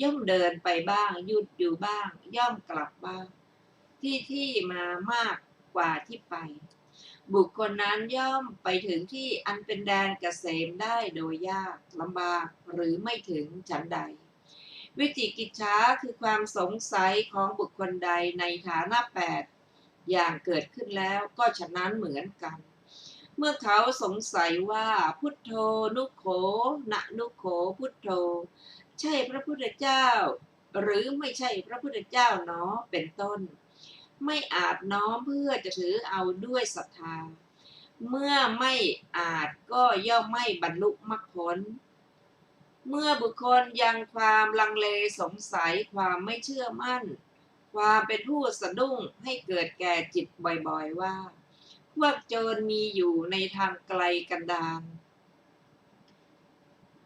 Speaker 2: ย่อมเดินไปบ้างหยุดอยู่บ้างย่อมกลับบ้างที่มามากกว่าที่ไปบุคคลนั้นย่อมไปถึงที่อันเป็นแดนเกษมได้โดยยากลำบากหรือไม่ถึงฉันใดวิจิกิจฉาคือความสงสัยของบุคคลใดในฐานะแปดอย่างเกิดขึ้นแล้วก็ฉะนั้นเหมือนกันเมื่อเขาสงสัยว่าพุทโธนุโขนะนุโขพุทโธใช่พระพุทธเจ้าหรือไม่ใช่พระพุทธเจ้าเนาะเป็นต้นไม่อาจน้อมเพื่อจะถือเอาด้วยศรัทธาเมื่อไม่อาจก็ย่อมไม่บรรลุมรรคผลเมื่อบุคคลยังความลังเลสงสัยความไม่เชื่อมั่นความเป็นผู้สะดุ้งให้เกิดแก่จิตบ่อยๆว่าพวกโจรมีอยู่ในทางไกลกันดาร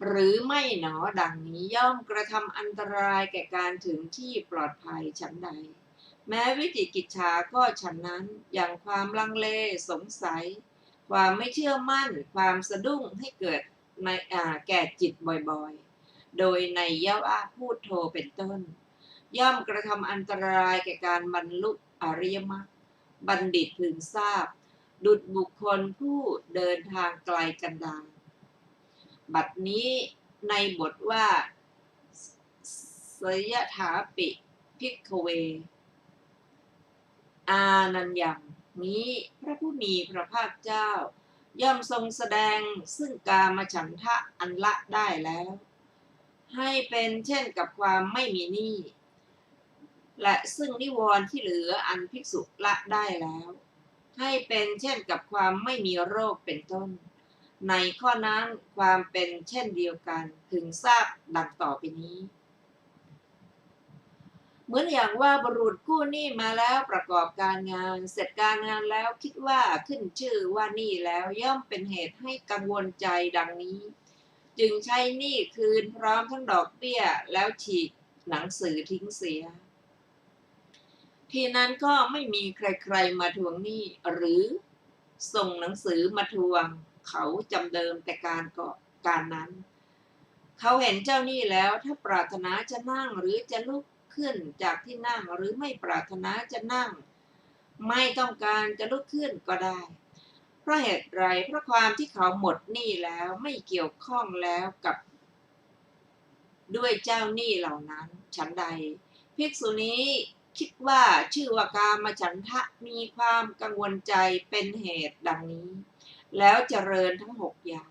Speaker 2: หรือไม่หนอดังนี้ย่อมกระทำอันตรายแก่การถึงที่ปลอดภัยฉันใดแม้วิจิกิจฉาก็ฉันนั้นอย่างความลังเลสงสัยความไม่เชื่อมั่นความสะดุ้งให้เกิดในแก่จิตบ่อยๆโดยในยะว่าพูดโธเป็นต้นย่อมกระทำอันตรายแก่การบรรลุอริยมรรคบัณฑิตพึงทราบดุจบุคคลผู้เดินทางไกลกันดารบัดนี้ในบทว่าสยถาปิภิกขเวอานัญญังนี้พระผู้มีพระภาคเจ้าย่อมทรงแสดงซึ่งกามฉันทะอันละได้แล้วให้เป็นเช่นกับความไม่มีหนี้และซึ่งนิวรณ์ที่เหลืออันภิกษุละได้แล้วให้เป็นเช่นกับความไม่มีโรคเป็นต้นในข้อนั้นความเป็นเช่นเดียวกันพึงทราบดังต่อไปนี้เหมือนอย่างว่าบุรุษกู้หนี้มาแล้วประกอบการงานเสร็จการงานแล้วคิดว่าขึ้นชื่อว่าหนี้แล้วย่อมเป็นเหตุให้กังวลใจดังนี้จึงใช้หนี้คืนพร้อมทั้งดอกเบี้ยแล้วฉีกหนังสือทิ้งเสียทีนั้นก็ไม่มีใครๆมาทวงหนี้หรือส่งหนังสือมาทวงเขาจำเดิมแต่การนั้นเขาเห็นเจ้าหนี้แล้วถ้าปรารถนาจะนั่งหรือจะลุกขึ้นจากที่นั่งหรือไม่ปรารถนาจะนั่งไม่ต้องการจะลุกขึ้นก็ได้เพราะเหตุไรเพราะความที่เขาหมดหนี้แล้วไม่เกี่ยวข้องแล้วกับด้วยเจ้าหนี้เหล่านั้นฉันใดภิกษุนี้คิดว่าชื่อว่ากามฉันทะมีความกังวลใจเป็นเหตุดังนี้แล้วเจริญทั้ง6อย่าง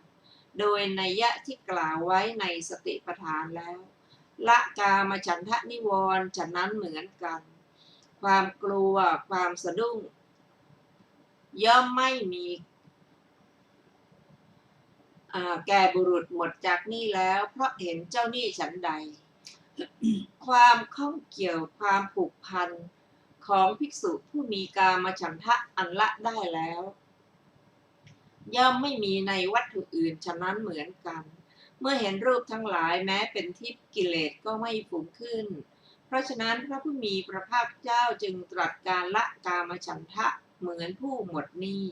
Speaker 2: โดยนัยยะที่กล่าวไว้ในสติปัฏฐานแล้วละกามฉันทะนิวรณ์ฉะนั้นเหมือนกันความกลัวความสะดุ้งย่อมไม่มีแก่บุรุษหมดจากหนี้แล้วเพราะเห็นเจ้าหนี้ฉันใดความข้องเกี่ยวความผูกพันของภิกษุผู้มีกามฉันทะอันละได้แล้วย่อมไม่มีในวัตถุอื่นฉะนั้นเหมือนกันเมื่อเห็นรูปทั้งหลายแม้เป็นทิพย์กิเลสก็ไม่ฟุ้งขึ้นเพราะฉะนั้นพระผู้มีพระภาคเจ้าจึงตรัสการละกามฉันทะเหมือนผู้หมดหนี้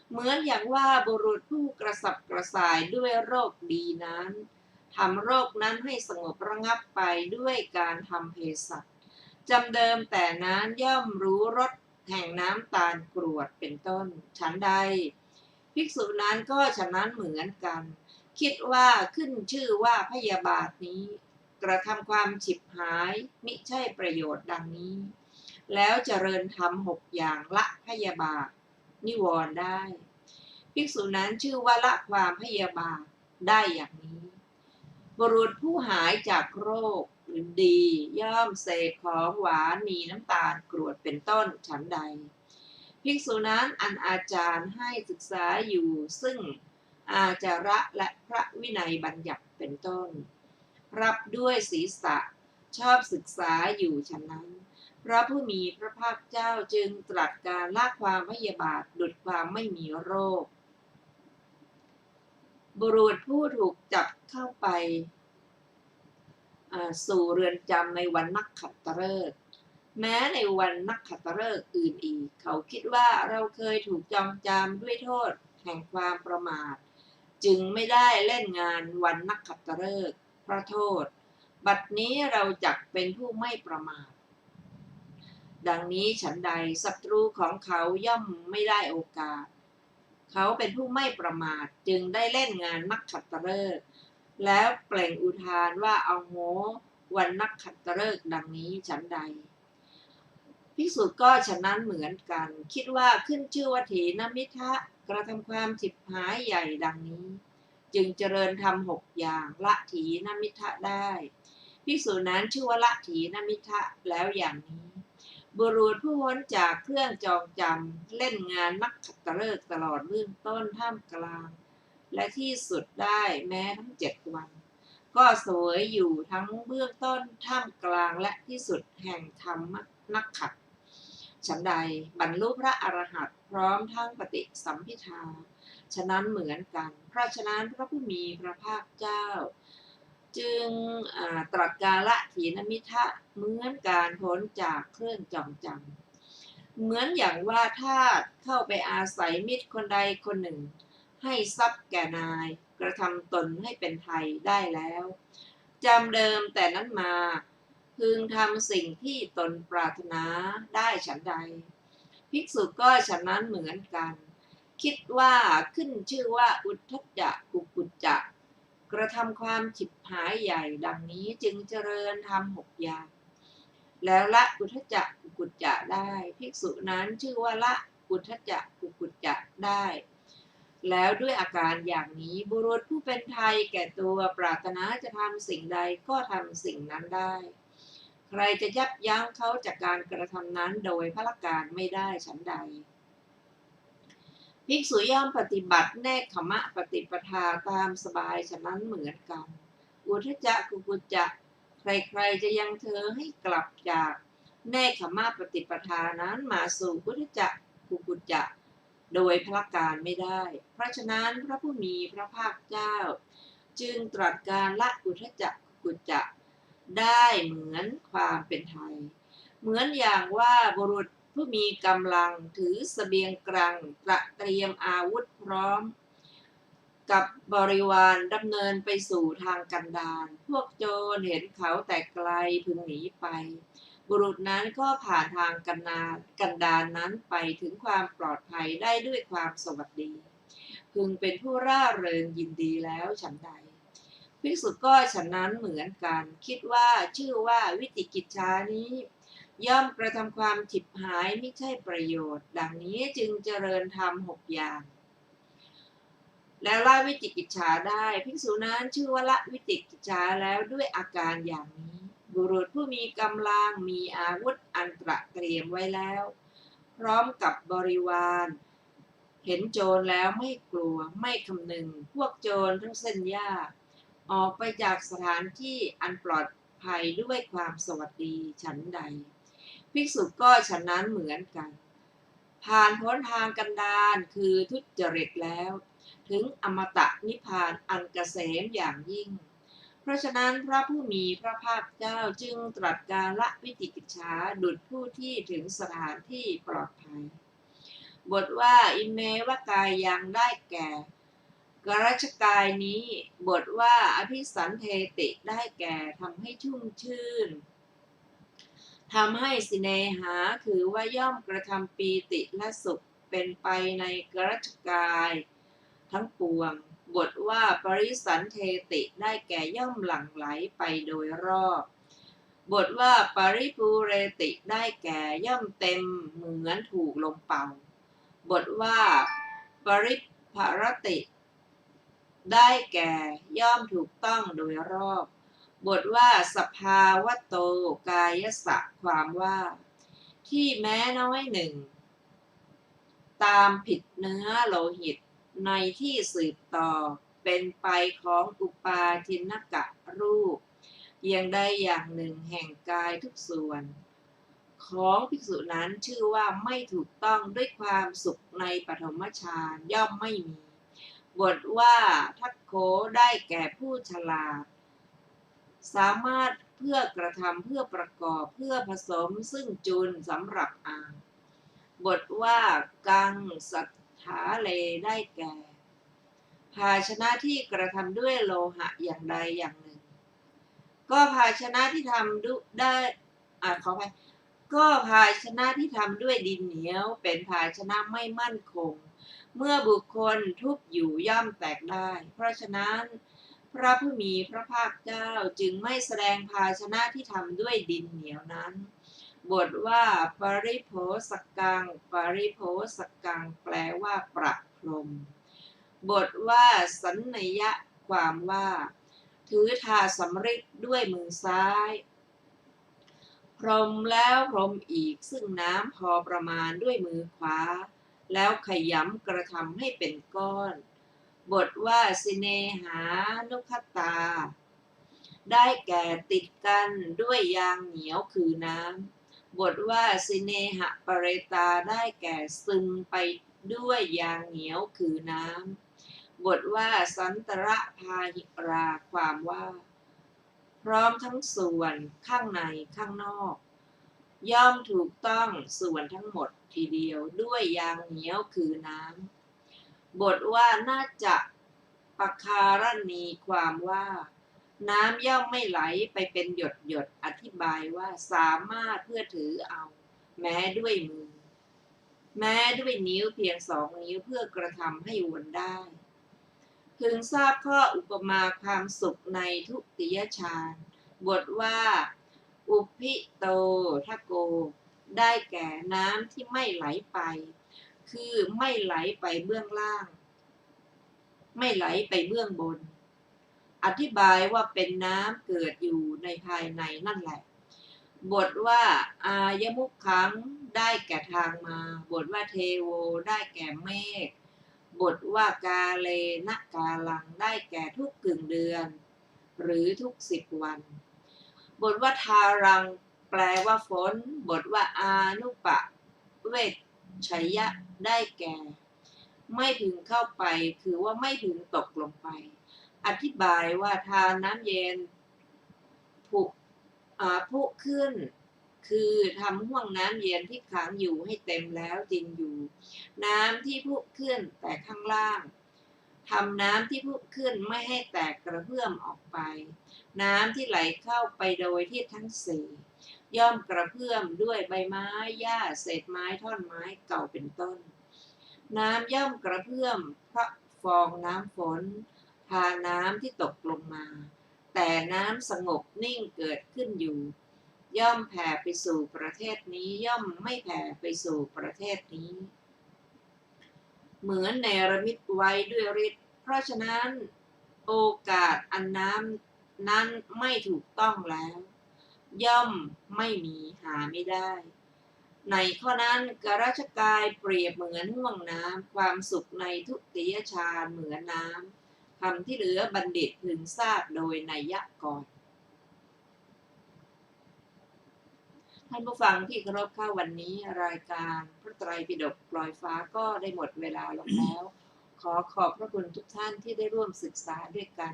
Speaker 2: เหมือนอย่างว่าบุรุษผู้กระสับกระส่ายด้วยโรคดีนั้นทำโรคนั้นให้สงบระงับไปด้วยการทำเภสัชจำเดิมแต่นั้นย่อมรู้รสแห่งน้ำตาลกรวดเป็นต้นฉันใดภิกษุนั้นก็ฉะนั้นเหมือนกันคิดว่าขึ้นชื่อว่าพยาบาทนี้กระทำความฉิบหายมิใช่ประโยชน์ดังนี้แล้วเจริญธรรม6อย่างละพยาบาทนิวรณ์ได้ภิกษุนั้นชื่อว่าละความพยาบาทได้อย่างนี้บุรุษผู้หายจากโรคดีย่อมเสพของหวานมีน้ำตาลกรวดเป็นต้นฉันใดภิกษุนั้นอันอาจารย์ให้ศึกษาอยู่ซึ่งอาจาระและพระวินัยบัญญัติเป็นต้นรับด้วยศีรษะชอบศึกษาอยู่ฉะนั้นพระผู้มีพระภาคเจ้าจึงตรัสการละความพยาบาทดุจความไม่มีโรค บุรุษผู้ถูกจับเข้าไปสู่เรือนจำในวันนักขัตฤกษ์แม้ในวันนักขัตฤกษ์อื่นอีกเขาคิดว่าเราเคยถูกจองจำด้วยโทษแห่งความประมาทจึงไม่ได้เล่นงานวันนักขัตฤกษ์เพราะโทษบัดนี้เราจักเป็นผู้ไม่ประมาทดังนี้ฉันใดศัตรูของเขาย่อมไม่ได้โอกาสเขาเป็นผู้ไม่ประมาทจึงได้เล่นงานนักขัตฤกษ์แล้วเปล่งอุทานว่าเอาโหวันนักขัตฤกษ์ดังนี้ฉันใดภิกษุก็ฉะนั้นเหมือนกันคิดว่าขึ้นชื่อว่าถีนมิทะกระทำความฉิบหายใหญ่ดังนี้จึงเจริญธรรม6อย่างละถีนมิทะได้ภิกษุนั้นชื่อว่าละถีนมิทะแล้วอย่างนี้บุรุษผู้พ้นจากเครื่องจองจำเล่นงานนักขัตฤกษ์ตลอดเบื้องต้นท่ามกลางและที่สุดได้แม้ทั้ง7 วันก็เสวยอยู่ทั้งเบื้องต้นท่ามกลางและที่สุดแห่งธรรมนักขัตฉันใดบรรลุพระอรหันต์พร้อมทั้งปฏิสัมภิทาฉะนั้นเหมือนกันเพราะฉะนั้นพระผู้มีพระภาคเจ้าจึงตรัสกาละถีนมิทะเหมือนการพ้นจากเครื่องจองจำเหมือนอย่างว่าถ้าเข้าไปอาศัยมิตรคนใดคนหนึ่งให้ทรัพย์แก่นายกระทำตนให้เป็นไทยได้แล้วจำเดิมแต่นั้นมาพึงทำสิ่งที่ตนปรารถนาได้ฉันใดภิกษุก็ฉะนั้นเหมือนกันคิดว่าขึ้นชื่อว่าอุทธัจจะกุกุจจะกระทำความฉิบหายใหญ่ดังนี้จึงเจริญธรรม6อย่างแล้วละอุทธัจจะกุกุจจะได้ภิกษุนั้นชื่อว่าละอุทธัจจะกุกุจจะได้แล้วด้วยอาการอย่างนี้บุรุษผู้เป็นไทยแก่ตัวปรารถนาจะทำสิ่งใดก็ทำสิ่งนั้นได้ใครจะยับยั้งเขาจากการกระทำนั้นโดยพละการไม่ได้ฉันใดภิกษุย่อมปฏิบัติเนกขมะปฏิปทาตามสบายฉะนั้นเหมือนกันอุทธัจจะกุกุจจะใครๆจะยังเธอให้กลับจากเนกขมะปฏิปทานั้นมาสู่อุทธัจจะกุกุจจะโดยพละการไม่ได้เพราะฉะนั้นพระผู้มีพระภาคเจ้าจึงตรัสการละอุทธัจจะกุกุจจะได้เหมือนความเป็นไทยเหมือนอย่างว่าบุรุษผู้มีกำลังถือเสบียงกลางเตรียมอาวุธพร้อมกับบริวารดำเนินไปสู่ทางกันดารพวกโจรเห็นเขาแต่ไกลพึงหนีไปบุรุษนั้นก็ผ่านทางกันดารนั้นไปถึงความปลอดภัยได้ด้วยความสวัสดีพึงเป็นผู้ร่าเริงยินดีแล้วฉันใดภิกษุก็ฉะนั้นเหมือนกันคิดว่าชื่อว่าวิจิกิจฉานี้ย่อมกระทำความฉิบหายไม่ใช่ประโยชน์ดังนี้จึงเจริญธรรม6อย่างแล้วละวิจิกิจฉาได้ภิกษุนั้นชื่อว่าละวิจิกิจฉาแล้วด้วยอาการอย่างนี้บุรุษผู้มีกำลังมีอาวุธอันตระเตรียมไว้แล้วพร้อมกับบริวารเห็นโจรแล้วไม่กลัวไม่คำนึงพวกโจรทั้งเส้นหญ้าออกไปจากสถานที่อันปลอดภัยด้วยความสวัสดีฉันใดภิกษุก็ฉะนั้นเหมือนกันผ่านพ้นทางกันดารคือทุจริตแล้วถึงอมตะนิพพานอันเกษมอย่างยิ่งเพราะฉะนั้นพระผู้มีพระภาคเจ้าจึงตรัสการละวิจิกิจฉาดุจผู้ที่ถึงสถานที่ปลอดภัยบทว่าอิเมวกายยังได้แก่กรัชกายนี้บทว่าอภิสันเทติได้แก่ทำให้ชุ่มชื่นทำให้สิเนหาคือว่าย่อมกระทำปีติและสุขเป็นไปในกรัชกายทั้งปวงบทว่าปริสันเทติได้แก่ย่อมหลั่งไหลไปโดยรอบบทว่าปริภูเรติได้แก่ย่อมเต็มเหมือนถูกลมเป่าบทว่าปริภารติได้แก่ย่อมถูกต้องโดยรอบบทว่าสภาวะโตกายสะความว่าที่แม้น้อยหนึ่งตามผิดเนื้อโลหิตในที่สืบต่อเป็นไปของอุปาทินกะรูปอย่างใดอย่างหนึ่งแห่งกายทุกส่วนของภิกษุนั้นชื่อว่าไม่ถูกต้องด้วยความสุขในปฐมฌานย่อมไม่มี บทว่าทัคโคได้แก่ผู้ฉลาดสามารถเพื่อกระทำเพื่อประกอบเพื่อผสมซึ่งจุลสำหรับอ่านบทว่ากังสัทธาเลได้แก่ภาชนะที่กระทำด้วยโลหะอย่างใดอย่างหนึ่งก็ภาชนะที่ทำด้วยได้ขออภัยก็ภาชนะที่ทำด้วยดินเหนียวเป็นภาชนะไม่มั่นคงเมื่อบุคคลทุบอยู่ย่อมแตกได้เพราะฉะนั้นพระผู้มีพระภาคเจ้าจึงไม่แสดงภาชนะที่ทำด้วยดินเหนียวนั้นบทว่าปริโภสกังปริโภสกังแปลว่าประพรมบทว่าสันนยะความว่าถือทาสำริดด้วยมือซ้ายพรมแล้วพรมอีกซึ่งน้ำพอประมาณด้วยมือขวาแล้วขยำกระทำให้เป็นก้อนบทว่าสิเนหานุคตาได้แก่ติดกันด้วยยางเหนียวคือน้ำบทว่าสิเนหะปเรตาได้แก่ซึมไปด้วยยางเหนียวคือน้ำบทว่าสันตระพาหิราความว่าพร้อมทั้งส่วนข้างในข้างนอกย่อมถูกต้องส่วนทั้งหมดทีเดียวด้วยยางเหนียวคือน้ำบทว่าน่าจะปคารณีความว่าน้ำย่อมไม่ไหลไปเป็นหยดหยดอธิบายว่าสามารถเพื่อถือเอาแม้ด้วยมือแม้ด้วยนิ้วเพียง2 นิ้วเพื่อกระทำให้วนได้พึงทราบข้ออุปมาความสุขในทุติยฌานบทว่าอุพิโตทะโกได้แก่น้ำที่ไม่ไหลไปคือไม่ไหลไปเบื้องล่างไม่ไหลไปเบื้องบนอธิบายว่าเป็นน้ำเกิดอยู่ในภายในนั่นแหละบทว่าอายมุขขังได้แก่ทางมาบทว่าเทโวได้แก่เมฆบทว่ากาเลนะกาลังได้แก่ทุกกึ่งเดือนหรือทุก10 วันบทว่าทารังแปลว่าฝนบทว่าอานุปะเวชชัยยะได้แก่ไม่พึงเข้าไปคือว่าไม่พึงตกลงไปอธิบายว่าทานน้ำเย็นพุขึ้นคือทำห่วงน้ำเย็นที่ขังอยู่ให้เต็มแล้วจริงอยู่น้ำที่พุขึ้นแต่ข้างล่างทำน้ำที่พุขึ้นไม่ให้แตกกระเพื่อมออกไปน้ำที่ไหลเข้าไปโดยที่ทั้งสี่ย่อมกระเพื่อมด้วยใบไม้หญ้าเศษไม้ท่อนไม้เก่าเป็นต้นน้ำย่อมกระเพื่อมเพราะฟองน้ำฝนทาน้ำที่ตกลงมาแต่น้ำสงบนิ่งเกิดขึ้นอยู่ย่อมแผ่ไปสู่ประเทศนี้ย่อมไม่แผ่ไปสู่ประเทศนี้เหมือนเนรมิตไว้ด้วยฤทธิ์เพราะฉะนั้นโอกาสอันน้ำนั้นไม่ถูกต้องแล้วย่อมไม่มีหาไม่ได้ในข้อนั้นกรัชกายเปรียบเหมือนห่วงน้ำความสุขในทุติยฌานเหมือนน้ำคำที่เหลือบัณฑิตพึงทราบโดยนัยยะก่อนท่านผู้ฟังที่เคารพค่ะวันนี้รายการพระไตรปิฎกปลอยฟ้าก็ได้หมดเวลาลงแล้ว ขอขอบพระคุณทุกท่านที่ได้ร่วมศึกษาด้วยกัน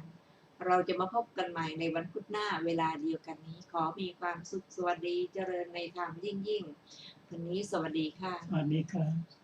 Speaker 2: เราจะมาพบกันใหม่ในวันพุธหน้าเวลาเดียวกันนี้ขอมีความสุขสวัสดีเจริญในธรรมยิ่งวันนี้สวัสดีค่ะ
Speaker 1: สวัสดีครับ